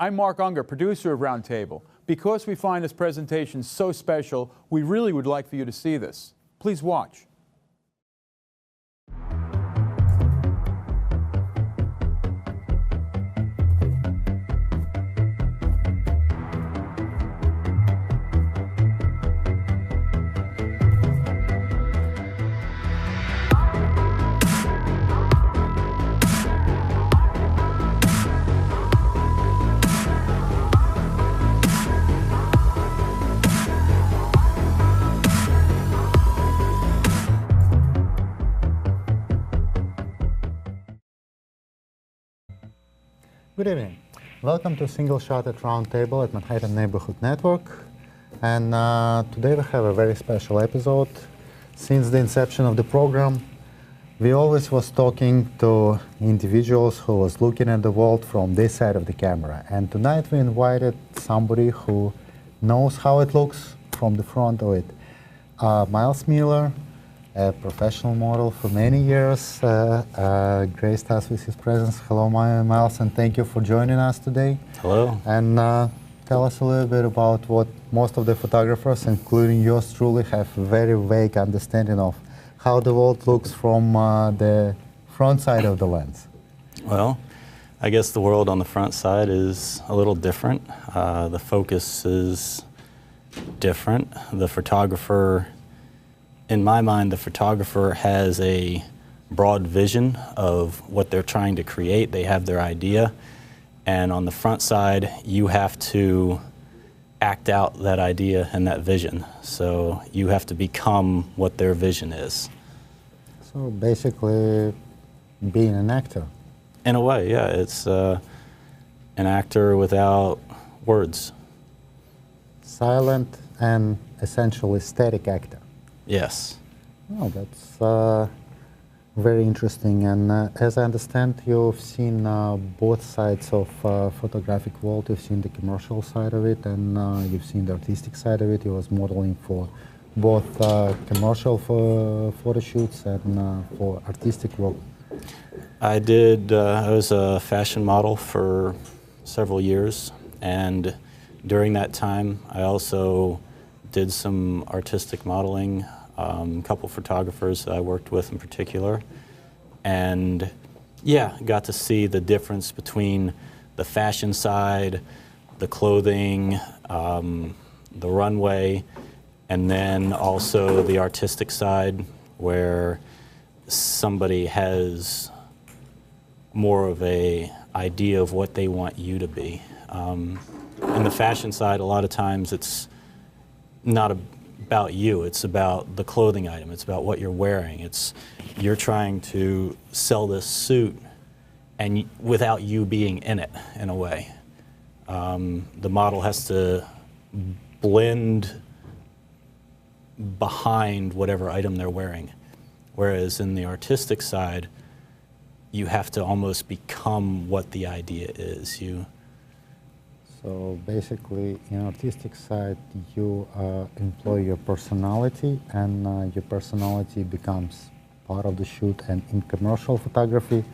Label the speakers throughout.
Speaker 1: I'm Mark Unger, producer of Roundtable. Because we find this presentation so special, we really would like for you to see this. Please watch.
Speaker 2: Good evening. Welcome to Single Shot at Roundtable at Manhattan Neighborhood Network. And today we have a very special episode. Since the inception of the program, we always was talking to individuals who was looking at the world from this side of the camera. And tonight we invited somebody who knows how it looks from the front of it. Miles Miller, a professional model for many years, graced us with his presence. Hello, Miles, and thank you for joining us today.
Speaker 3: Hello.
Speaker 2: And tell us a little bit about what most of the photographers, including yours truly, have a very vague understanding of how the world looks from the front side of the lens.
Speaker 3: Well, I guess the world on the front side is a little different. The focus is different. The photographer, in my mind, the photographer has a broad vision of what they're trying to create. They have their idea, and on the front side, you have to act out that idea and that vision. So you have to become what their vision is.
Speaker 2: So basically, being an actor.
Speaker 3: In a way, yeah. It's an actor without words.
Speaker 2: Silent and essentially static actor.
Speaker 3: Yes.
Speaker 2: Oh, that's very interesting. And as I understand, you've seen both sides of photographic world. You've seen the commercial side of it, and you've seen the artistic side of it. You was modeling for both commercial photo shoots and for artistic work.
Speaker 3: I did. I was a fashion model for several years, and during that time, I also did some artistic modeling, a couple photographers that I worked with in particular, and yeah, got to see the difference between the fashion side, the clothing, the runway, and then also the artistic side where somebody has more of a idea of what they want you to be. In the fashion side, a lot of times it's not about you, it's about the clothing item, it's about what you're wearing. You're trying to sell this suit and without you being in it, in a way. The model has to blend behind whatever item they're wearing. Whereas in the artistic side, you have to almost become what the idea is.
Speaker 2: So basically, in artistic side, you employ your personality, and your personality becomes part of the shoot. And in commercial photography,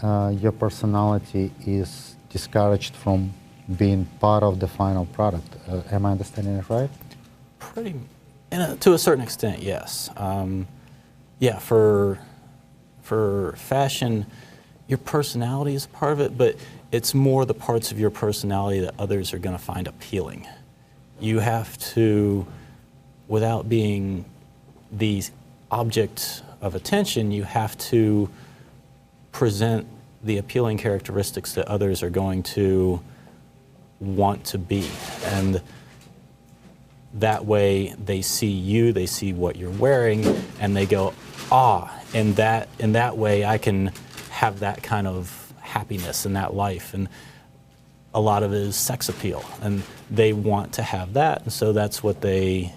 Speaker 2: your personality is discouraged from being part of the final product. Am I understanding it right?
Speaker 3: To a certain extent, yes. Yeah, for fashion, your personality is a part of it, but it's more the parts of your personality that others are going to find appealing. You have to, without being the object of attention, you have to present the appealing characteristics that others are going to want to be. And that way they see you, they see what you're wearing, and they go, ah, in that way I can have that kind of happiness in that life. And a lot of it is sex appeal, and they want to have that, and so that's what they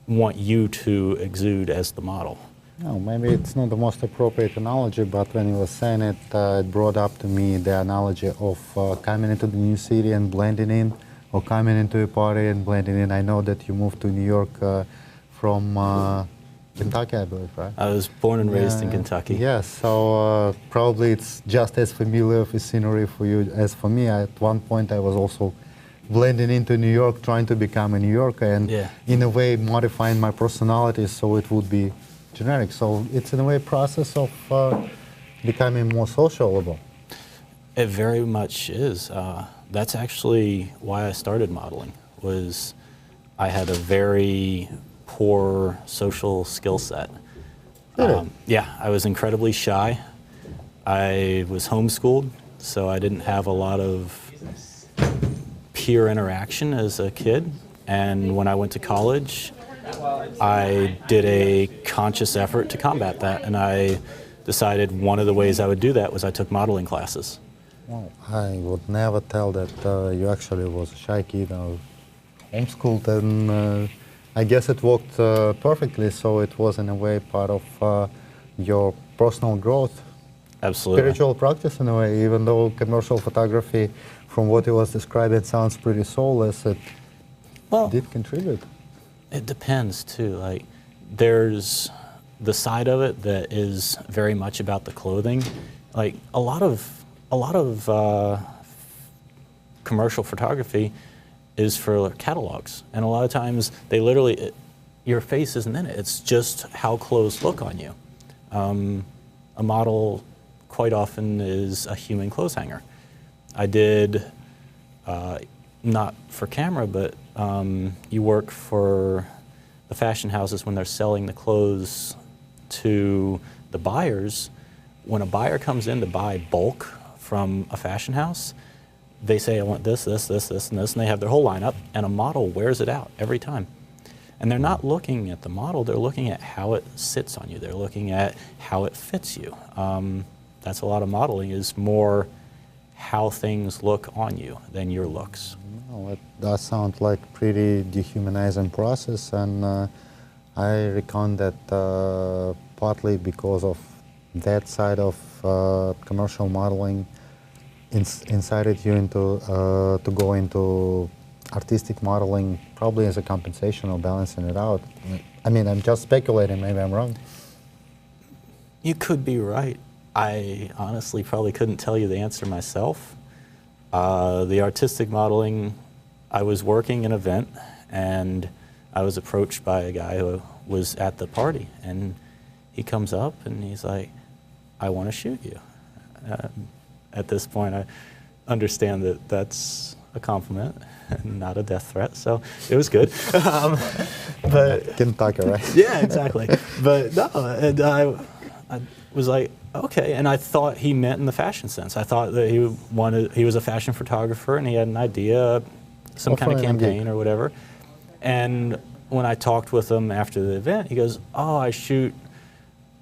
Speaker 3: want you to exude as the model.
Speaker 2: No, maybe it's not the most appropriate analogy, but when you were saying it, it brought up to me the analogy of coming into the new city and blending in, or coming into a party and blending in. I know that you moved to New York from Kentucky, I believe, right?
Speaker 3: I was born and raised in
Speaker 2: Yeah,
Speaker 3: Kentucky.
Speaker 2: Yes, so probably it's just as familiar with scenery for you as for me. At one point, I was also blending into New York, trying to become a New Yorker, and
Speaker 3: Yeah.
Speaker 2: in a way modifying my personality so it would be generic. So it's in a way process of becoming more sociable.
Speaker 3: It very much is. That's actually why I started modeling, was I had a very poor social skill set.
Speaker 2: Really?
Speaker 3: Yeah, I was incredibly shy. I was homeschooled, so I didn't have a lot of peer interaction as a kid. And when I went to college, I did a conscious effort to combat that, and I decided one of the ways I would do that was I took modeling classes.
Speaker 2: Well, I would never tell that you actually was a shy kid or homeschooled, and I guess it worked perfectly, so it was in a way part of your personal growth.
Speaker 3: Absolutely.
Speaker 2: Spiritual practice in a way, even though commercial photography, from what he was describing, sounds pretty soulless, it did contribute.
Speaker 3: It depends too. Like, there's the side of it that is very much about the clothing. Like a lot of commercial photography is for catalogs, and a lot of times they literally, your face isn't in it. It's just how clothes look on you. A model quite often is a human clothes hanger. I did, not for camera, but you work for the fashion houses when they're selling the clothes to the buyers. When a buyer comes in to buy bulk from a fashion house, they say, I want this, this, this, this, and this, and they have their whole lineup, and a model wears it out every time. And they're not looking at the model, they're looking at how it sits on you. They're looking at how it fits you. That's a lot of modeling, is more how things look on you than your looks.
Speaker 2: Well, it does sound like pretty dehumanizing process, and I reckon that partly because of that side of commercial modeling incited you into to go into artistic modeling, probably as a compensation or balancing it out. I mean, I'm just speculating, maybe I'm wrong.
Speaker 3: You could be right. I honestly probably couldn't tell you the answer myself. The artistic modeling, I was working an event and I was approached by a guy who was at the party, and he comes up and he's like, I want to shoot you. At this point, I understand that that's a compliment and not a death threat, so it was good. But
Speaker 2: Kentucky, right?
Speaker 3: yeah, exactly. But no, and I was like, okay, and I thought he meant in the fashion sense. I thought that he was a fashion photographer and he had an idea, some kind of campaign or whatever. And when I talked with him after the event, he goes, oh, I shoot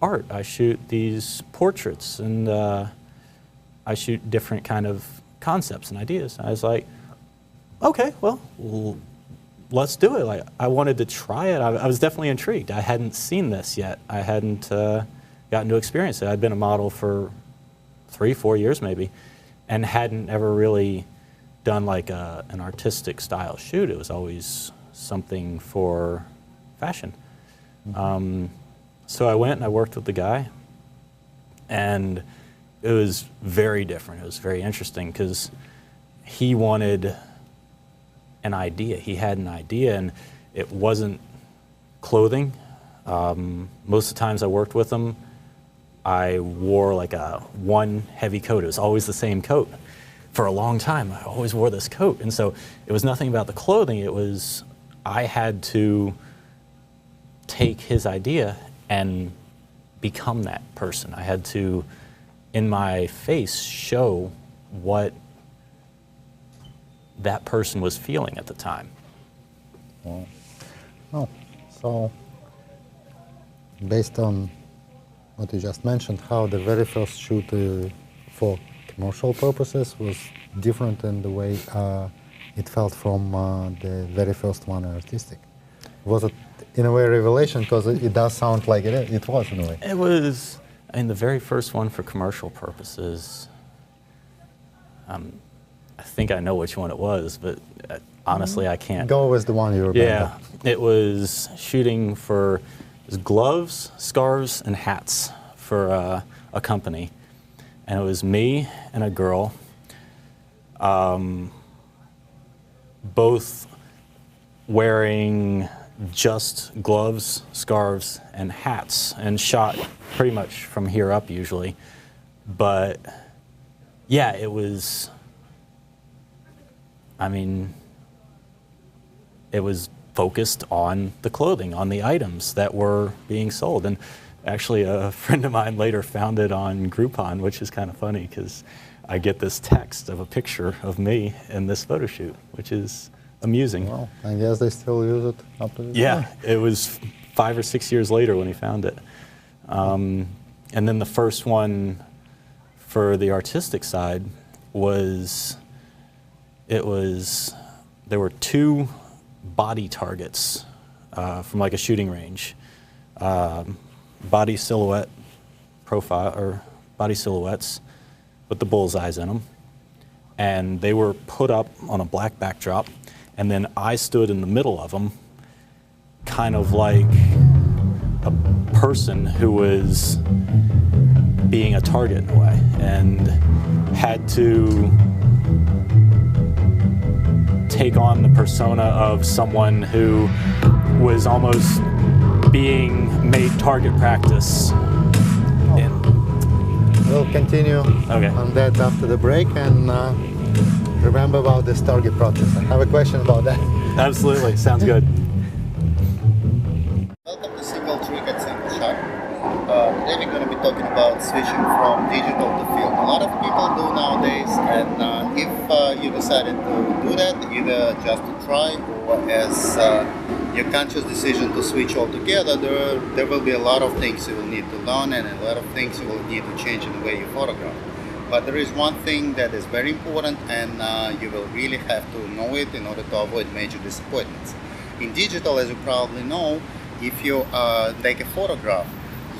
Speaker 3: art. I shoot these portraits, and I shoot different kind of concepts and ideas. I was like, okay, well, let's do it. Like, I wanted to try it. I was definitely intrigued. I hadn't seen this yet. I hadn't gotten to experience it. I'd been a model for 3-4 years maybe, and hadn't ever really done like an artistic style shoot. It was always something for fashion. So I went and I worked with the guy, and it was very different. It was very interesting because he wanted an idea. He had an idea, and it wasn't clothing. Most of the times I worked with him, I wore like one heavy coat. It was always the same coat. For a long time, I always wore this coat. And so it was nothing about the clothing. It was, I had to take his idea and become that person. I had to, in my face, show what that person was feeling at the time.
Speaker 2: Oh, so based on what you just mentioned, how the very first shoot for commercial purposes was different in the way it felt from the very first one artistic. Was it in a way a revelation? Because it does sound like it was in a way.
Speaker 3: It was, in the very first one for commercial purposes, I think I know which one it was, but honestly I can't.
Speaker 2: Go with the one you remember.
Speaker 3: Yeah, it was shooting for was gloves, scarves, and hats for a company. And it was me and a girl, both wearing just gloves, scarves, and hats, and shot pretty much from here up usually. But yeah, it was, I mean, it was focused on the clothing, on the items that were being sold. And actually, a friend of mine later found it on Groupon, which is kind of funny because I get this text of a picture of me in this photo shoot, which is amusing.
Speaker 2: Well, I guess they still use it up to this
Speaker 3: Yeah,
Speaker 2: day.
Speaker 3: it was 5 or 6 years later when he found it. And then the first one for the artistic side was, there were 2 body targets from like a shooting range. Body silhouette profile, or body silhouettes with the bullseyes in them. And they were put up on a black backdrop, and then I stood in the middle of them, kind of like a person who was being a target in a way, and had to take on the persona of someone who was almost being made target practice.
Speaker 2: We'll continue on that after the break, and remember about this target practice. I have a question about that.
Speaker 3: Absolutely, sounds good.
Speaker 2: Welcome to Single Trick at Single Shot. Today we're going to be talking about switching from digital to film. A lot of people do nowadays, and if you decided to do that, either just to try or as your conscious decision to switch altogether, there will be a lot of things you will need to learn and a lot of things you will need to change in the way you photograph. But there is one thing that is very important, and you will really have to know it in order to avoid major disappointments. In digital, as you probably know, if you take a photograph,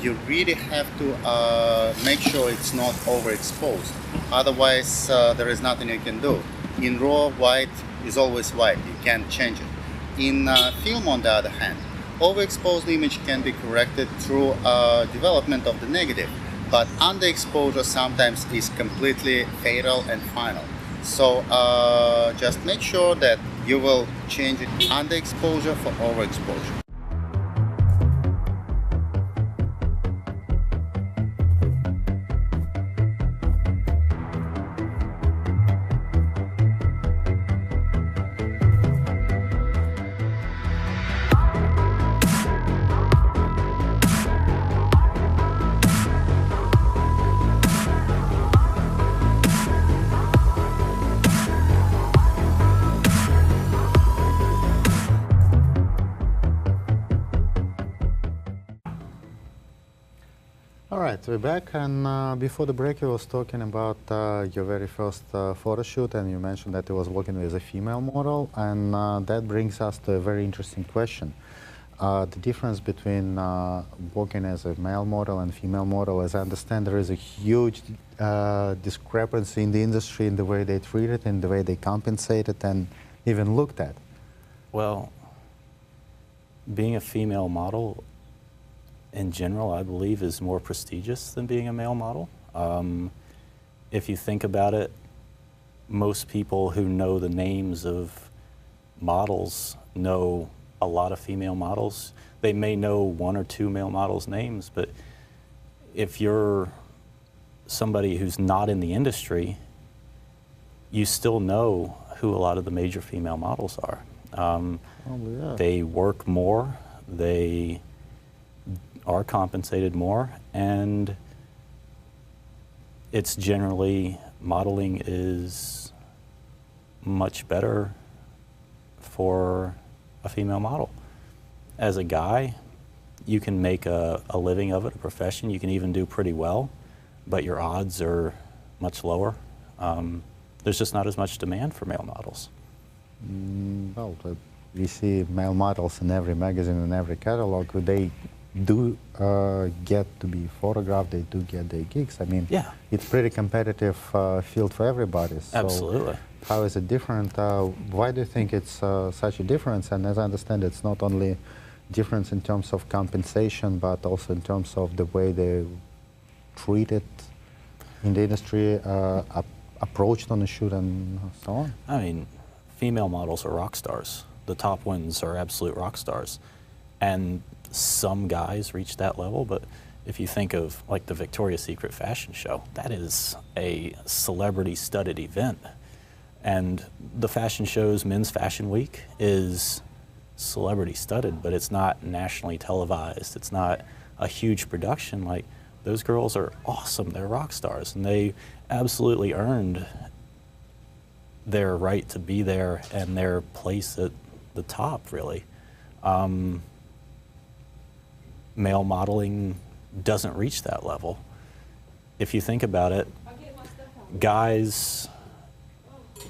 Speaker 2: you really have to make sure it's not overexposed. Otherwise, there is nothing you can do. In RAW, white is always white. You can't change it. In film, on the other hand, overexposed image can be corrected through development of the negative, but underexposure sometimes is completely fatal and final. So just make sure that you will change it underexposure for overexposure. Alright, we're back, and before the break you was talking about your very first photo shoot, and you mentioned that you was working with a female model, and that brings us to a very interesting question. The difference between working as a male model and female model, as I understand, there is a huge discrepancy in the industry in the way they treat it, in the way they compensate it, and even looked at.
Speaker 3: Well, being a female model in general, I believe, is more prestigious than being a male model. If you think about it, most people who know the names of models know a lot of female models. They may know 1 or 2 male models' names, but if you're somebody who's not in the industry, you still know who a lot of the major female models are.
Speaker 2: Yeah.
Speaker 3: They work more, they are compensated more, and it's generally, modeling is much better for a female model. As a guy, you can make a living of it, a profession. You can even do pretty well, but your odds are much lower. There's just not as much demand for male models.
Speaker 2: Well, we see male models in every magazine and every catalog. They do get to be photographed, they do get their gigs. I mean,
Speaker 3: Yeah.
Speaker 2: it's pretty competitive field for everybody. So
Speaker 3: Absolutely.
Speaker 2: how is it different? Why do you think it's such a difference? And as I understand, it's not only difference in terms of compensation, but also in terms of the way they treat it in the industry, approached on the shoot, and so on?
Speaker 3: I mean, female models are rock stars. The top ones are absolute rock stars. And some guys reach that level, but if you think of like the Victoria's Secret fashion show, that is a celebrity-studded event. And the fashion show's Men's Fashion Week is celebrity-studded, but it's not nationally televised. It's not a huge production. Like, those girls are awesome. They're rock stars, and they absolutely earned their right to be there and their place at the top, really. Male modeling doesn't reach that level. If you think about it, guys,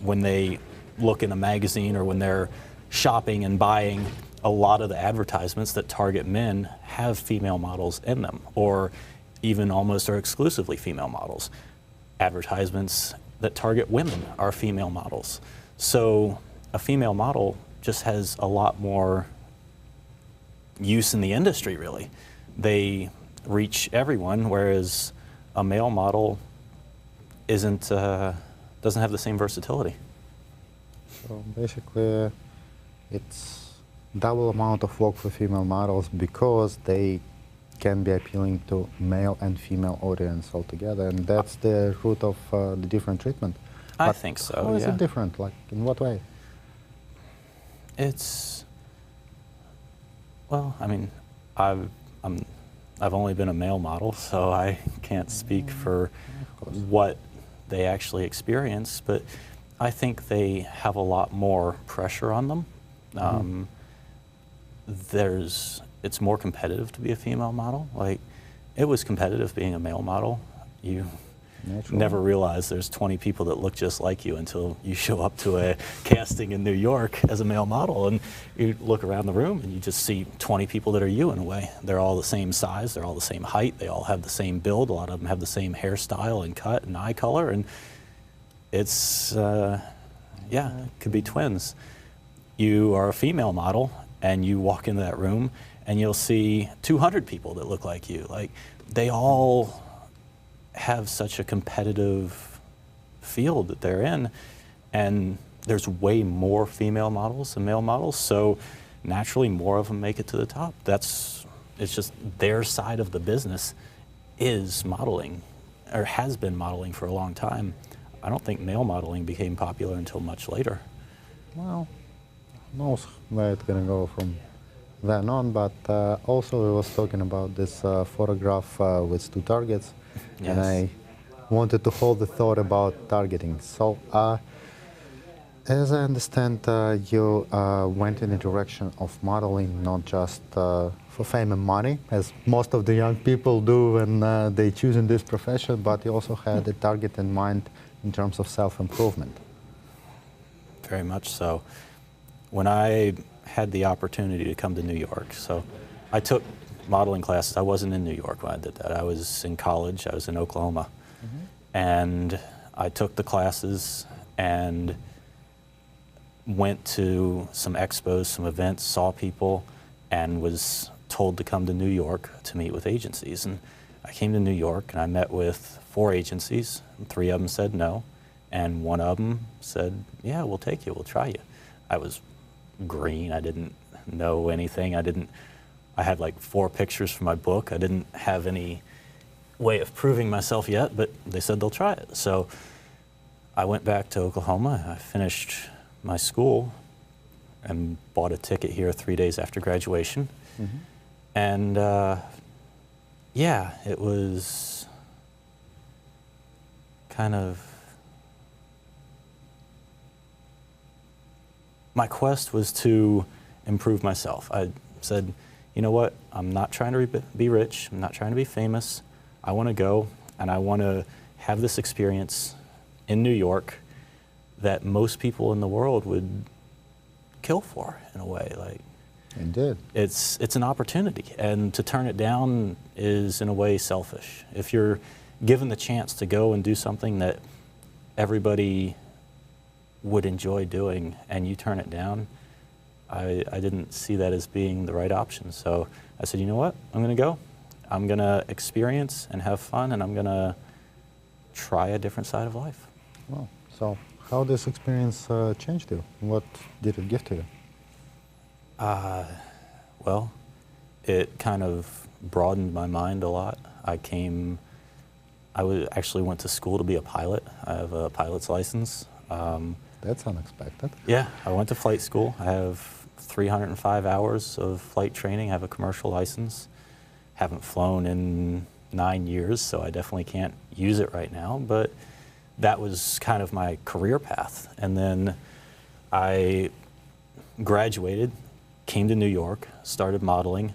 Speaker 3: when they look in a magazine or when they're shopping and buying, a lot of the advertisements that target men have female models in them, or even almost are exclusively female models. Advertisements that target women are female models. So a female model just has a lot more use in the industry, really. They reach everyone, whereas a male model doesn't have the same versatility.
Speaker 2: So basically, it's double amount of work for female models because they can be appealing to male and female audience altogether, and that's the root of the different treatment.
Speaker 3: I think so.
Speaker 2: How is it different? Like, in what way?
Speaker 3: Well, I mean, I've only been a male model, so I can't speak for what they actually experience, but I think they have a lot more pressure on them. It's more competitive to be a female model. Like, it was competitive being a male model. You never realize there's 20 people that look just like you until you show up to a casting in New York as a male model, and you look around the room and you just see 20 people that are you in a way. They're all the same size, they're all the same height, they all have the same build, a lot of them have the same hairstyle and cut and eye color, and it's, yeah, it could be twins. You are a female model and you walk into that room and you'll see 200 people that look like you. Like, they all have such a competitive field that they're in, and there's way more female models than male models, so naturally more of them make it to the top. It's just their side of the business is modeling, or has been modeling for a long time. I don't think male modeling became popular until much later.
Speaker 2: Well, who knows where it's going to go from then on, but also we was talking about this photograph with two targets.
Speaker 3: Yes.
Speaker 2: And I wanted to hold the thought about targeting. So, as I understand, you went in the direction of modeling not just for fame and money, as most of the young people do when they choose in this profession, but you also had a target in mind in terms of self-improvement.
Speaker 3: Very much so. When I had the opportunity to come to New York, so I took modeling classes. I wasn't in New York when I did that. I was in college. I was in Oklahoma. And I took the classes and went to some expos, some events, saw people, and was told to come to New York to meet with agencies. And I came to New York and I met with 4 agencies, and 3 of them said no, and 1 of them said, yeah, we'll take you, we'll try you. I was green, I didn't know anything, I had like 4 pictures from my book. I didn't have any way of proving myself yet, but they said they'll try it. So I went back to Oklahoma. I finished my school and bought a ticket here 3 days after graduation. And yeah, it was kind of, my quest was to improve myself. I said, you know what, I'm not trying to be rich, I'm not trying to be famous. I want to go and I want to have this experience in New York that most people in the world would kill for, in a way. Like,
Speaker 2: Indeed.
Speaker 3: It's an opportunity, and to turn it down is in a way selfish. If you're given the chance to go and do something that everybody would enjoy doing and you turn it down, I didn't see that as being the right option. So I said, you know what, I'm going to go. I'm going to experience and have fun, and I'm going to try a different side of life.
Speaker 2: Well, so how this experience changed you? What did it give to you?
Speaker 3: Well, it kind of broadened my mind a lot. Actually went to school to be a pilot. I have a pilot's license.
Speaker 2: That's unexpected.
Speaker 3: Yeah, I went to flight school. I have 305 hours of flight training. I have a commercial license. Haven't flown in 9 years, so I definitely can't use it right now, but that was kind of my career path. And then I graduated, came to New York, started modeling,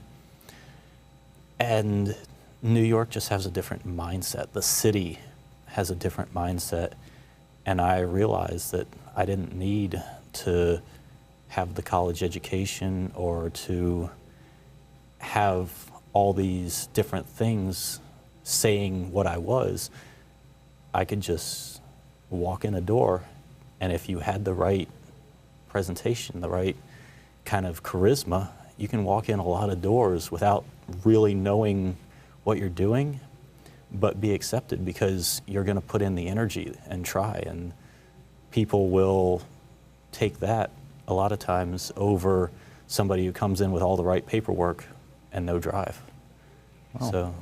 Speaker 3: and New York just has a different mindset. The city has a different mindset, and I realized that I didn't need to have the college education or to have all these different things saying what I was. I could just walk in a door, and if you had the right presentation, the right kind of charisma, you can walk in a lot of doors without really knowing what you're doing, but be accepted because you're going to put in the energy and try, and people will take that a lot of times over somebody who comes in with all the right paperwork and no drive.
Speaker 2: Oh.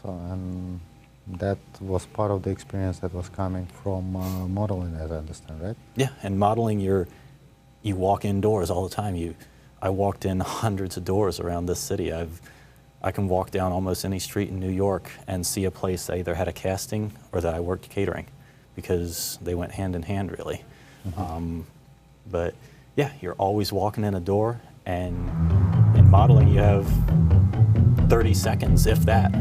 Speaker 2: And that was part of the experience that was coming from modeling, as I understand, right?
Speaker 3: Yeah, and modeling, you walk in doors all the time. I walked in hundreds of doors around this city. I can walk down almost any street in New York and see a place that either had a casting or that I worked catering, because they went hand in hand, really. Mm-hmm. But yeah, you're always walking in a door, and in modeling you have 30 seconds, if that,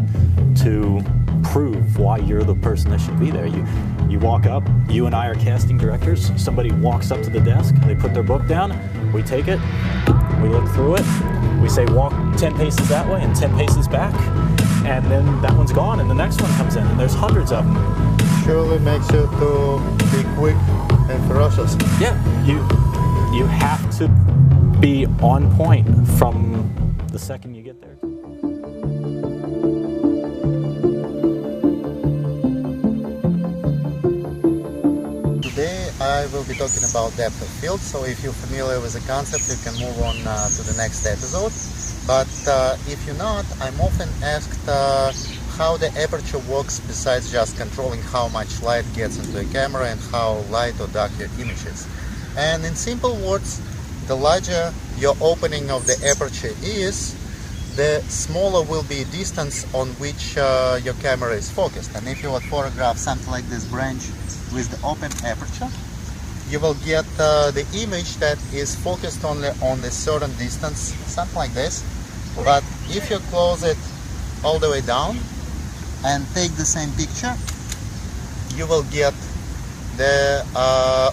Speaker 3: to prove why you're the person that should be there. You walk up, you and I are casting directors, somebody walks up to the desk, they put their book down, we take it, we look through it, we say walk 10 paces that way and 10 paces back, and then that one's gone and the next one comes in, and there's hundreds of them.
Speaker 2: Surely makes you to be quick and ferocious.
Speaker 3: Yeah, you have to be on point from the second you get there.
Speaker 2: Today I will be talking about depth of field, so if you're familiar with the concept you can move on to the next episode. But if you're not, I'm often asked how the aperture works besides just controlling how much light gets into a camera and how light or dark your image is. And in simple words, the larger your opening of the aperture is, the smaller will be distance on which your camera is focused. And if you would photograph something like this branch with the open aperture, you will get the image that is focused only on a certain distance, something like this. But if you close it all the way down and take the same picture, you will get the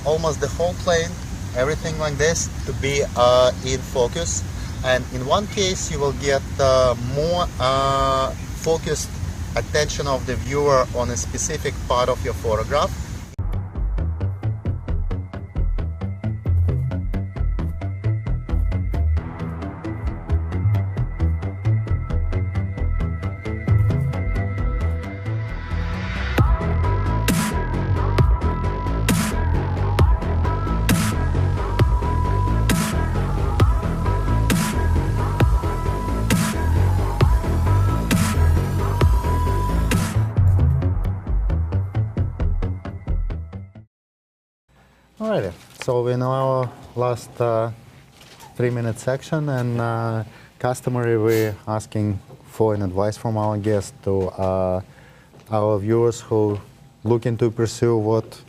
Speaker 2: almost the whole plane, everything like this, to be in focus. And in one case you will get more focused attention of the viewer on a specific part of your photograph. Alrighty, so we're in our last 3-minute section, and customary we're asking for an advice from our guests to our viewers who looking to pursue what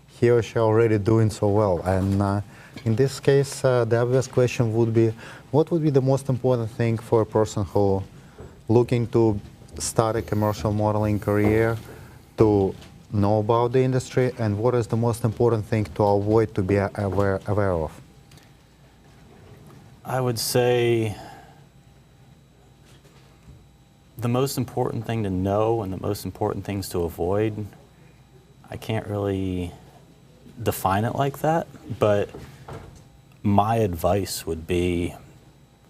Speaker 2: he or she already doing so well. And in this case, the obvious question would be, what would be the most important thing for a person who looking to start a commercial modeling career to know about the industry, and what is the most important thing to avoid, to be aware of?
Speaker 3: I would say the most important thing to know and the most important things to avoid, I can't really define it like that, but my advice would be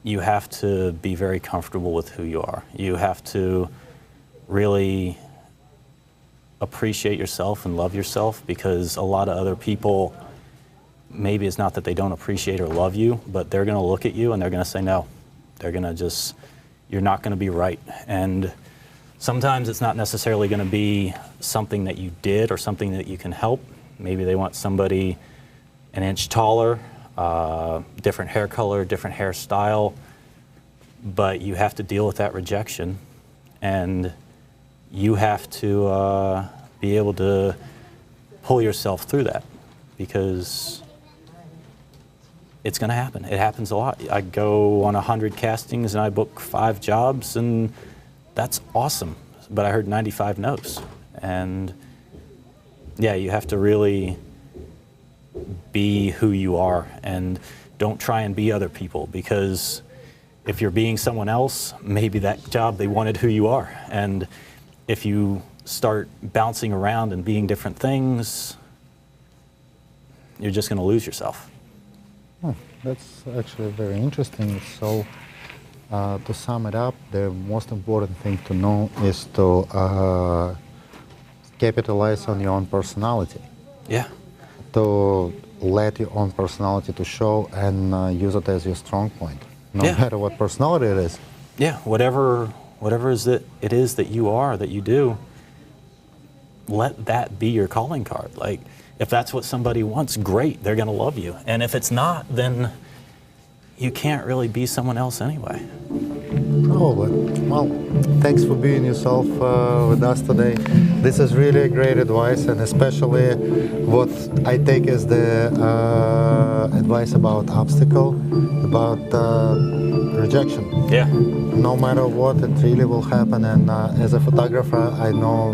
Speaker 3: you have to be very comfortable with who you are. You have to really appreciate yourself and love yourself, because a lot of other people, maybe it's not that they don't appreciate or love you, but they're going to look at you and they're going to say no. They're going to just, you're not going to be right. And sometimes it's not necessarily going to be something that you did or something that you can help. Maybe they want somebody an inch taller, different hair color, different hairstyle, but you have to deal with that rejection, and you have to be able to pull yourself through that, because it's going to happen. It happens a lot. I go on 100 castings and I book 5 jobs, and that's awesome, but I heard 95 no's. And yeah, you have to really be who you are, and don't try and be other people, because if you're being someone else, maybe that job they wanted who you are. And if you start bouncing around and being different things, you're just going to lose yourself.
Speaker 2: Oh, that's actually very interesting. So, to sum it up, the most important thing to know is to capitalize on your own personality.
Speaker 3: Yeah.
Speaker 2: To let your own personality to show and use it as your strong point, no matter what personality it is.
Speaker 3: Yeah, whatever it is that you are, that you do, let that be your calling card. Like, if that's what somebody wants, great, they're going to love you. And if it's not, then you can't really be someone else anyway.
Speaker 2: Oh, but, well, thanks for being yourself with us today. This is really great advice, and especially what I take as the advice about obstacle, about rejection.
Speaker 3: Yeah.
Speaker 2: No matter what, it really will happen, and as a photographer, I know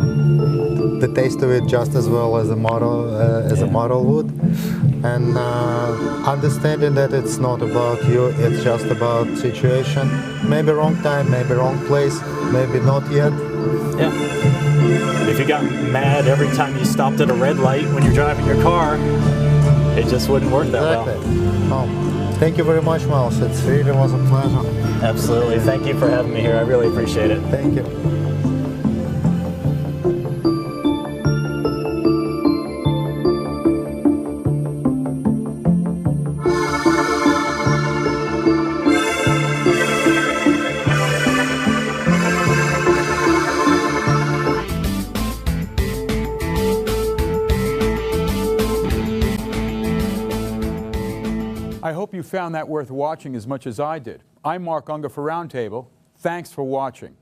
Speaker 2: the taste of it just as well as a model would. And understanding that it's not about you, it's just about situation. Maybe wrong time, maybe wrong place, maybe not yet.
Speaker 3: Yeah. If you got mad every time you stopped at a red light when you're driving your car, it just wouldn't work that well.
Speaker 2: Oh, thank you very much, Miles. It really was a pleasure.
Speaker 3: Absolutely. Thank you for having me here. I really appreciate it.
Speaker 2: Thank you.
Speaker 1: I hope you found that worth watching as much as I did. I'm Mark Unger for Roundtable. Thanks for watching.